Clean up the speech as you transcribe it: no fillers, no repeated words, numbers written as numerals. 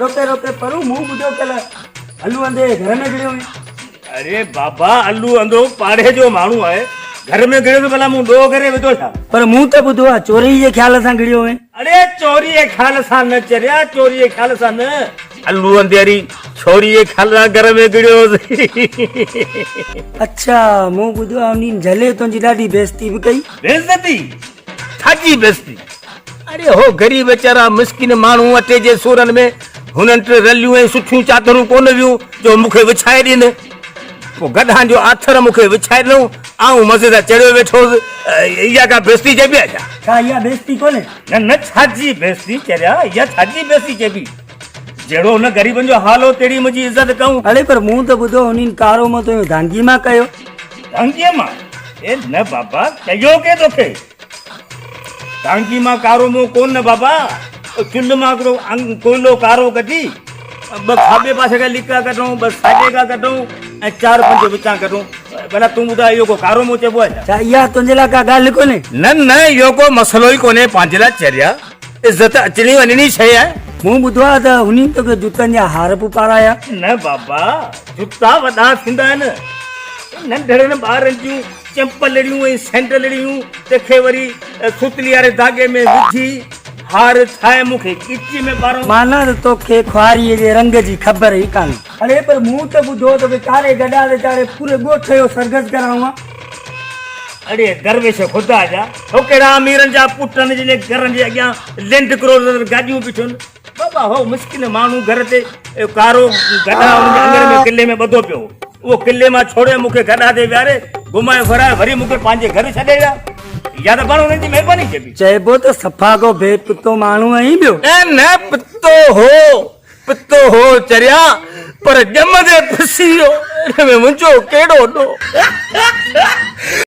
रोके रोके परू मुंह बुझो कल हलू अंदे घर में गिड़ियो अरे बाबा अल्लू अंदो पाड़े जो माण्हू आहे घर में गिड़ियो भला मूं डो करे विधो छा पर मुंह त बुधो आहे चोरी जे ख्याल सां गिड़ियो है अरे चोरी जे ख्याल सां न चरिया चोरी जे ख्याल सां न अल्लू अंधेरी छोरी जे ख्याल सां घर में गिड़ियो अच्छा मुंह बुधो आहे उन्हीं झले तुंहिंजी ॾाढी बेइज्जती बि कई बेइज्जती छाजी बेइज्जती अरे हो गरीब वेचारा मिस्किन माण्हू अटे जे सूरन में हुननि टे रलियूं ऐं सुठियूं चादरूं कोन वियूं जो मूंखे विछाए ॾिन पोइ गधां जो आथर मूंखे विछाए ॾिनो आऊं मज़े सां चढ़ियो वेठो इहा का बेइज्जती चइबी आहे छा इहा बेइज्जती कोन्हे न न छाजी बेइज्जती चरिया इहा छाजी बेइज्जती चइबी जहिड़ो हुन ग़रीबनि जो हाल हो तहिड़ी मुंहिंजी इज़त कयूं अरे पर मूं त ॿुधो उन्हीं कारो मां तुंहिंजो धांगी मां कयो धांगीअ मां ए न बाबा कयो के तोखे धांगी मां कारो मूं कोन न बाबा चुल्ह मां हिकिड़ो कोयलो कारो कढी ॿ खाॿे पासे खां लिका कढूं ॿ साॼे खां कढूं ऐं 4-5 विचां कढूं भला तूं ॿुधाए इहो को कारो मूं चइबो आहे छा इहा तुंहिंजे लाइ का ॻाल्हि कोन्हे न न इहो को मसइलो ई कोन्हे पंहिंजे लाइ चरिया इज़त अचणी वञणी शइ आहे मूं ॿुधो आहे त उन्हीं तोखे जूतनि जा हार बि पाराया न बाबा जूता वॾा थींदा आहिनि नंढड़नि ॿारनि जूं चंपलड़ियूं ऐं सैंडलड़ियूं तंहिंखे वरी सुतली वारे धागे में विझी हार ठाहे मूंखे किची में ॿारो माना त तोखे खुआरीअ जे रंग जी ख़बर ई कान्हे अरे पर मूं त ॿुधो त कारे गॾा ते चारे पूरे ॻोठ जो सरगस कराऊं अड़े दरवेश ख़ुदा जा हो कहिड़ा अमीरनि जा पुटनि जिन घरनि जे अॻियां लैंड क्रूज़र गाॾियूं बीठियूं बाबा हो मिस्किन माण्हू घर ते कारो गॾा हुनजे अंगर में किले में ॿधो पियो उहो किले मां छोड़े मूंखे गॾा ते विहारे घुमाए फिराए वरी मूंखे पंहिंजे घर छॾे विया या त पाण हुननि जी महिरबानी चइबी चइबो त सफ़ा को बेपितो माण्हू आहीं ॿियो न पितो हो चरिया पर ॼमंदे पिसी वियो हिन में मुंहिंजो कहिड़ो ॾोह